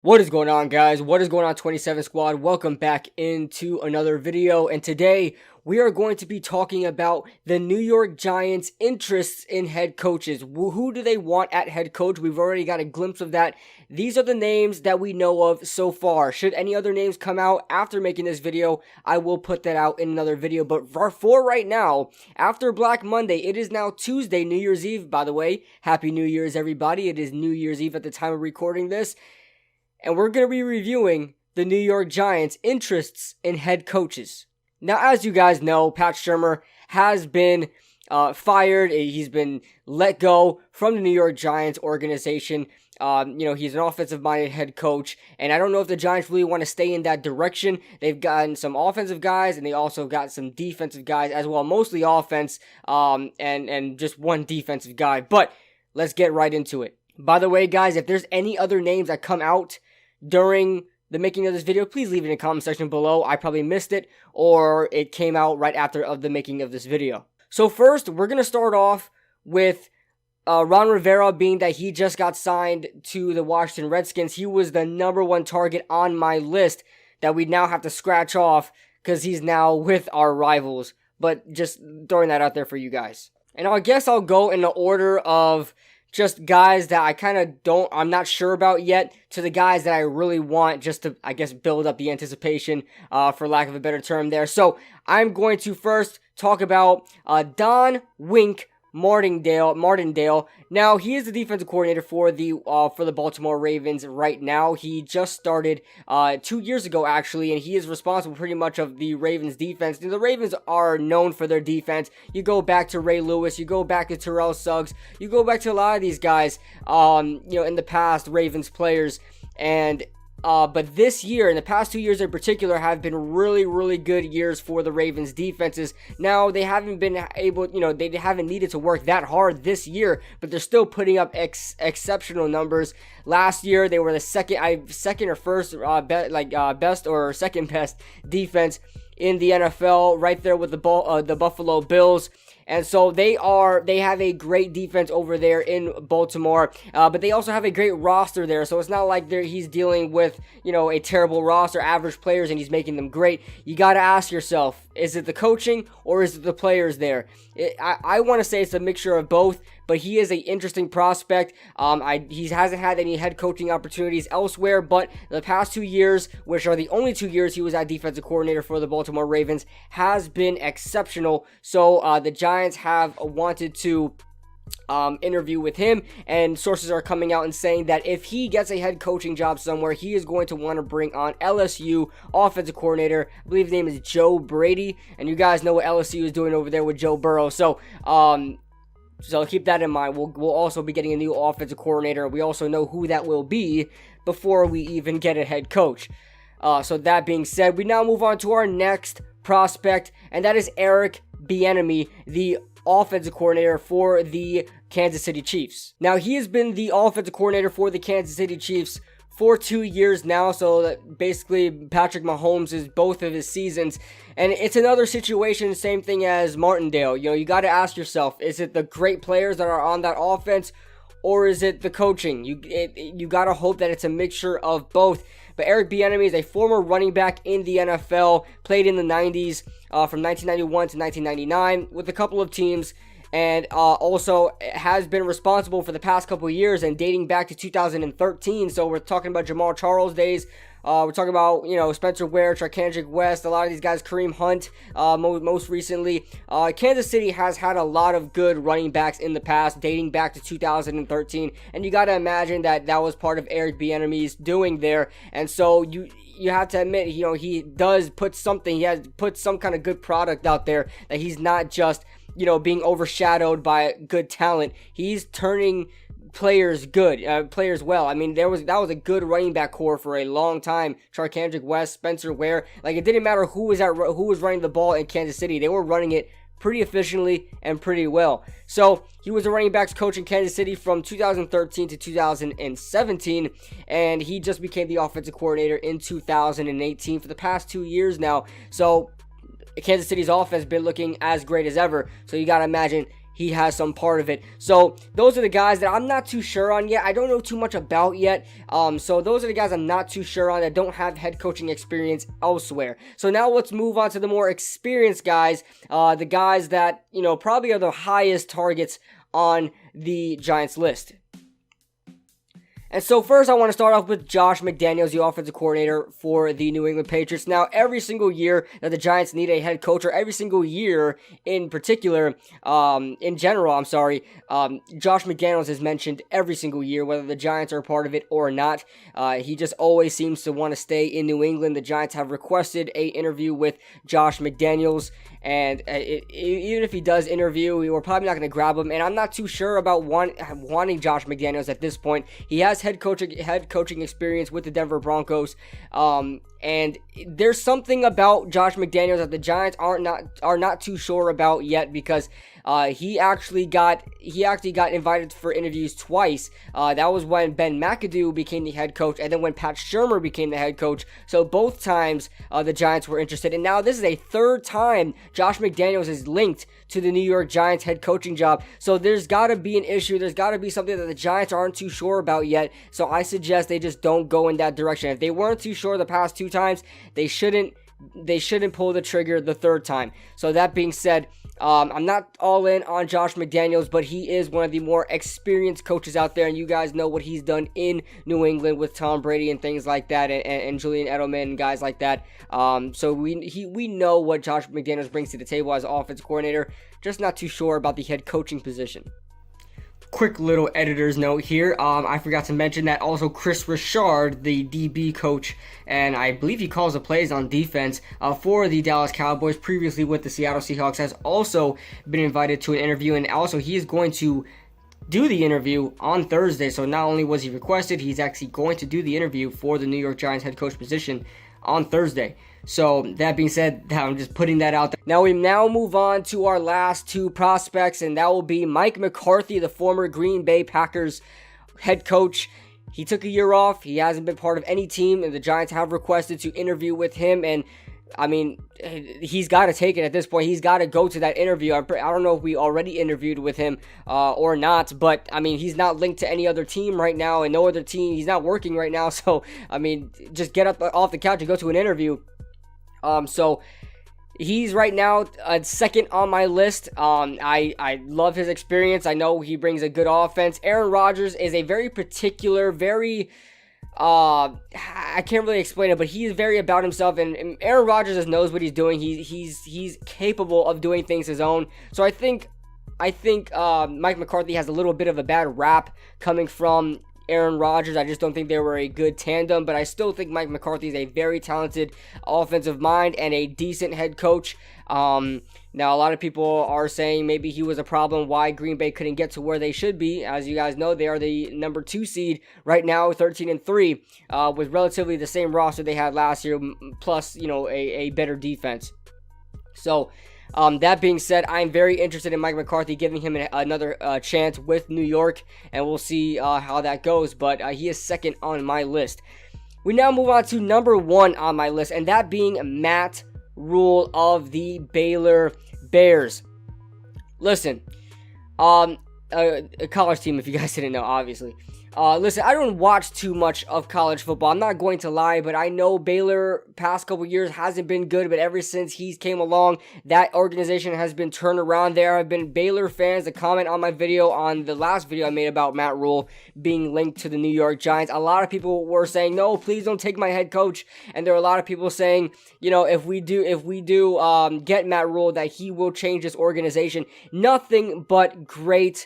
What is going on, guys? What is going on, 27 Squad? Welcome back into another video, and today we are going to be talking about the New York Giants' interests in head coaches. Who do they want at head coach? We've already got a glimpse of that. These are the names that we know of so far. Should any other names come out after making this video, I will put that out in another video. But for right now, after Black Monday, it is now Tuesday, New Year's Eve, by the way. Happy New Year's, everybody. It is New Year's Eve at the time of recording this. And we're going to be reviewing the New York Giants' interests in head coaches. Now, as you guys know, Pat Shurmur has been fired. He's been let go from the New York Giants organization. He's an offensive-minded head coach, and I don't know if the Giants really want to stay in that direction. They've gotten some offensive guys, and they also got some defensive guys as well, mostly offense, and just one defensive guy. But let's get right into it. By the way, guys, if there's any other names that come out during the making of this video, please leave it in the comment section below. I probably missed it, or it came out right after of the making of this video. So first, we're going to start off with Ron Rivera, being that he just got signed to the Washington Redskins. He was the #1 target on my list that we now have to scratch off because he's now with our rivals. But just throwing that out there for you guys. And I guess I'll go in the order of just guys that I'm not sure about yet, to the guys that I really want, just to, I guess, build up the anticipation, for lack of a better term there. So, I'm going to first talk about Don Wink Martindale. Now, he is the defensive coordinator for the Baltimore Ravens right now. He just started 2 years ago, actually, and he is responsible pretty much of the Ravens defense. The Ravens are known for their defense. You go back to Ray Lewis, you go back to Terrell Suggs, you go back to a lot of these guys, in the past, Ravens players, and but this year, in the past 2 years in particular, have been really, really good years for the Ravens defenses. Now, they haven't been able, they haven't needed to work that hard this year, but they're still putting up exceptional numbers. Last year, they were the second or first best or second best defense in the NFL, right there with the Buffalo Bills. And so they have a great defense over there in Baltimore, but they also have a great roster there. So it's not like he's dealing with, a terrible roster, average players, and he's making them great. You got to ask yourself, is it the coaching or is it the players there? I want to say it's a mixture of both, but he is an interesting prospect. He hasn't had any head coaching opportunities elsewhere, but the past 2 years, which are the only 2 years he was at defensive coordinator for the Baltimore Ravens, has been exceptional. So the Giants have wanted to interview with him, and sources are coming out and saying that if he gets a head coaching job somewhere, he is going to want to bring on LSU offensive coordinator. I believe his name is Joe Brady, and you guys know what LSU is doing over there with Joe Burrow. So keep that in mind. We'll also be getting a new offensive coordinator. We also know who that will be before we even get a head coach. So that being said, we now move on to our next prospect, and that is Eric Bienemy, the offensive coordinator for the Kansas City Chiefs. Now, he has been the offensive coordinator for the Kansas City Chiefs for 2 years now, so that basically Patrick Mahomes is both of his seasons, and it's another situation, same thing as Martindale. You got to ask yourself, is it the great players that are on that offense, or is it the coaching? You got to hope that it's a mixture of both. But Eric Bienemy is a former running back in the NFL, played in the 90s, from 1991 to 1999 with a couple of teams, and also has been responsible for the past couple of years and dating back to 2013. So we're talking about Jamal Charles days. We're talking about, Spencer Ware, Charkandrick West, a lot of these guys, Kareem Hunt, most recently. Kansas City has had a lot of good running backs in the past, dating back to 2013, and you got to imagine that was part of Eric Bieniemy's doing there, and so you have to admit, he does put something, he has put some kind of good product out there, that he's not just, being overshadowed by good talent. He's turning players well. I mean, that was a good running back core for a long time. Charkandrick West, Spencer Ware, it didn't matter who was running the ball in Kansas City. They were running it pretty efficiently and pretty well. So he was a running backs coach in Kansas City from 2013 to 2017, and he just became the offensive coordinator in 2018 for the past 2 years now. So Kansas City's offense has been looking as great as ever. So you got to imagine he has some part of it. So those are the guys that I'm not too sure on yet. I don't know too much about yet. So those are the guys I'm not too sure on that don't have head coaching experience elsewhere. So now let's move on to the more experienced guys, the guys that, probably are the highest targets on the Giants list. And so first I want to start off with Josh McDaniels, the offensive coordinator for the New England Patriots. Now, every single year that the Giants need a head coach, or every single year in particular, in general, Josh McDaniels is mentioned every single year, whether the Giants are a part of it or not. He just always seems to want to stay in New England. The Giants have requested an interview with Josh McDaniels, and even if he does interview, we're probably not going to grab him. And I'm not too sure about wanting Josh McDaniels at this point. He has head coaching experience with the Denver Broncos, and there's something about Josh McDaniels that the Giants are not too sure about yet, because he actually got invited for interviews twice. That was when Ben McAdoo became the head coach, and then when Pat Shurmur became the head coach. So both times the Giants were interested, and now this is a third time Josh McDaniels is linked to the New York Giants head coaching job. So there's got to be an issue. There's got to be something that the Giants aren't too sure about yet. So I suggest they just don't go in that direction. If they weren't too sure the past two times, they shouldn't pull the trigger the third time. So that being said, I'm not all in on Josh McDaniels, but he is one of the more experienced coaches out there, and you guys know what he's done in New England with Tom Brady and things like that, and Julian Edelman and guys like that. So we know what Josh McDaniels brings to the table as offensive coordinator, just not too sure about the head coaching position. Quick little editor's note here. I forgot to mention that also Kris Richard, the DB coach, and I believe he calls the plays on defense for the Dallas Cowboys, previously with the Seattle Seahawks, has also been invited to an interview, and also he is going to do the interview on Thursday. So not only was he requested, he's actually going to do the interview for the New York Giants head coach position on Thursday. So that being said, I'm just putting that out there. Now we move on to our last two prospects, and that will be Mike McCarthy, the former Green Bay Packers head coach. He took a year off. He hasn't been part of any team, and the Giants have requested to interview with him. And I mean, he's got to take it at this point. He's got to go to that interview. I don't know if we already interviewed with him or not, but I mean, he's not linked to any other team right now, and no other team. He's not working right now, so I mean, just get up off the couch and go to an interview. So he's right now second on my list. I love his experience. I know he brings a good offense. Aaron Rodgers is a very particular, I can't really explain it, but he's very about himself, and Aaron Rodgers just knows what he's doing. He's capable of doing things his own. So I think Mike McCarthy has a little bit of a bad rap coming from Aaron Rodgers. I just don't think they were a good tandem, but I still think Mike McCarthy is a very talented offensive mind and a decent head coach. Now, a lot of people are saying maybe he was a problem why Green Bay couldn't get to where they should be. As you guys know, they are the number 2 seed right now, 13-3, with relatively the same roster they had last year, plus, a better defense. So, that being said, I'm very interested in Mike McCarthy, giving him another chance with New York, and we'll see how that goes, but he is second on my list. We now move on to number 1 on my list, and that being Matt Rhule of the Baylor Bears. Listen, a college team, if you guys didn't know, obviously. Listen, I don't watch too much of college football. I'm not going to lie, but I know Baylor past couple years hasn't been good, but ever since he's came along, that organization has been turned around. There have been Baylor fans that comment on my video, on the last video I made about Matt Rhule being linked to the New York Giants. A lot of people were saying, no, please don't take my head coach. And there were a lot of people saying, if we do get Matt Rhule, that he will change this organization. Nothing but great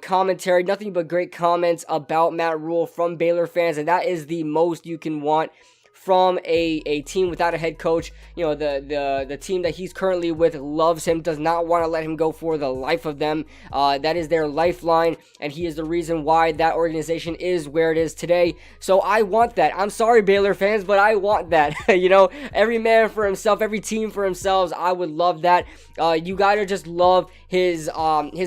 commentary, nothing but great comments about Matt Rhule from Baylor fans, and that is the most you can want from a team without a head coach. The team that he's currently with loves him, does not want to let him go for the life of them. That is their lifeline, and he is the reason why that organization is where it is today. So I want that. I'm sorry, Baylor fans, but I want that. Every man for himself, every team for themselves. I would love that. You gotta just love his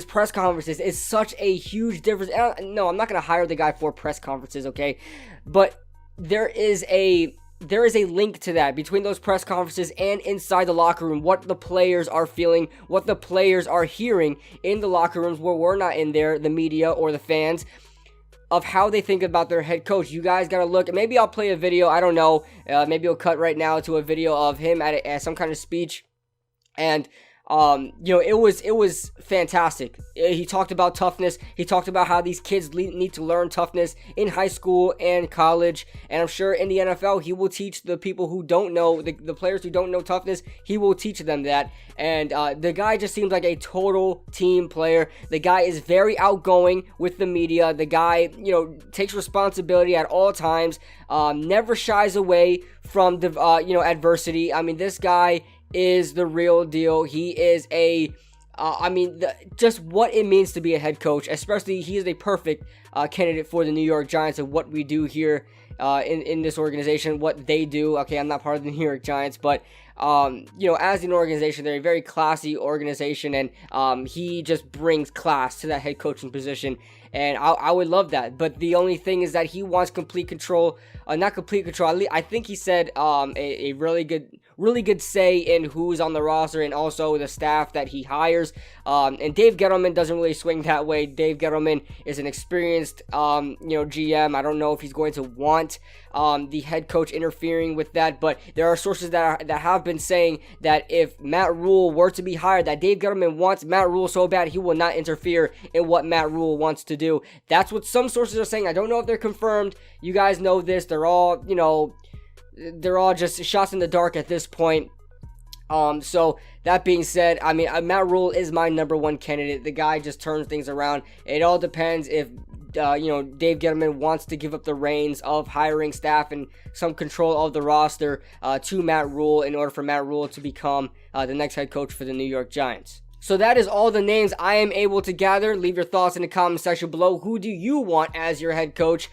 press conferences. It's such a huge difference. No, I'm not gonna hire the guy for press conferences, okay? But there is a there is a link to that between those press conferences and inside the locker room, what the players are feeling, what the players are hearing in the locker rooms where we're not in there, the media or the fans, of how they think about their head coach. You guys got to look. Maybe I'll play a video. I don't know. Maybe I'll cut right now to a video of him at some kind of speech. And it was fantastic. He talked about toughness. He talked about how these kids need to learn toughness in high school and college. And I'm sure in the NFL, he will teach the people who don't know, the players who don't know toughness, he will teach them that. And the guy just seems like a total team player. The guy is very outgoing with the media. The guy, takes responsibility at all times, never shies away from the, adversity. I mean, this guy is the real deal. He is just what it means to be a head coach, especially he is a perfect candidate for the New York Giants and what we do here in this organization, what they do. Okay, I'm not part of the New York Giants, but as an organization, they're a very classy organization, and he just brings class to that head coaching position, and I would love that. But the only thing is that he wants complete control, not complete control. I think he said a really good say in who's on the roster and also the staff that he hires. And Dave Gettleman doesn't really swing that way. Dave Gettleman is an experienced, GM. I don't know if he's going to want the head coach interfering with that, but there are sources that have been saying that if Matt Rhule were to be hired, that Dave Gettleman wants Matt Rhule so bad he will not interfere in what Matt Rhule wants to do. That's what some sources are saying. I don't know if they're confirmed. You guys know this. They're all just shots in the dark at this point. So that being said, Matt Rhule is my number one candidate. The guy just turns things around. It all depends if Dave Gettleman wants to give up the reins of hiring staff and some control of the roster to Matt Rhule in order for Matt Rhule to become the next head coach for the New York Giants. So that is all the names I am able to gather. Leave your thoughts in the comment section below. Who do you want as your head coach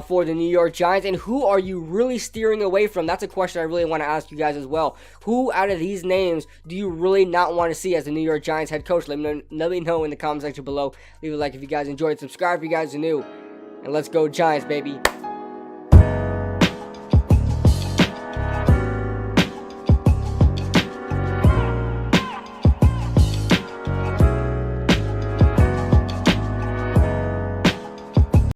for the New York Giants? And who are you really steering away from? That's a question I really want to ask you guys as well. Who out of these names do you really not want to see as the New York Giants head coach? Let me know in the comment section below. Leave a like if you guys enjoyed. Subscribe if you guys are new. And let's go Giants, baby.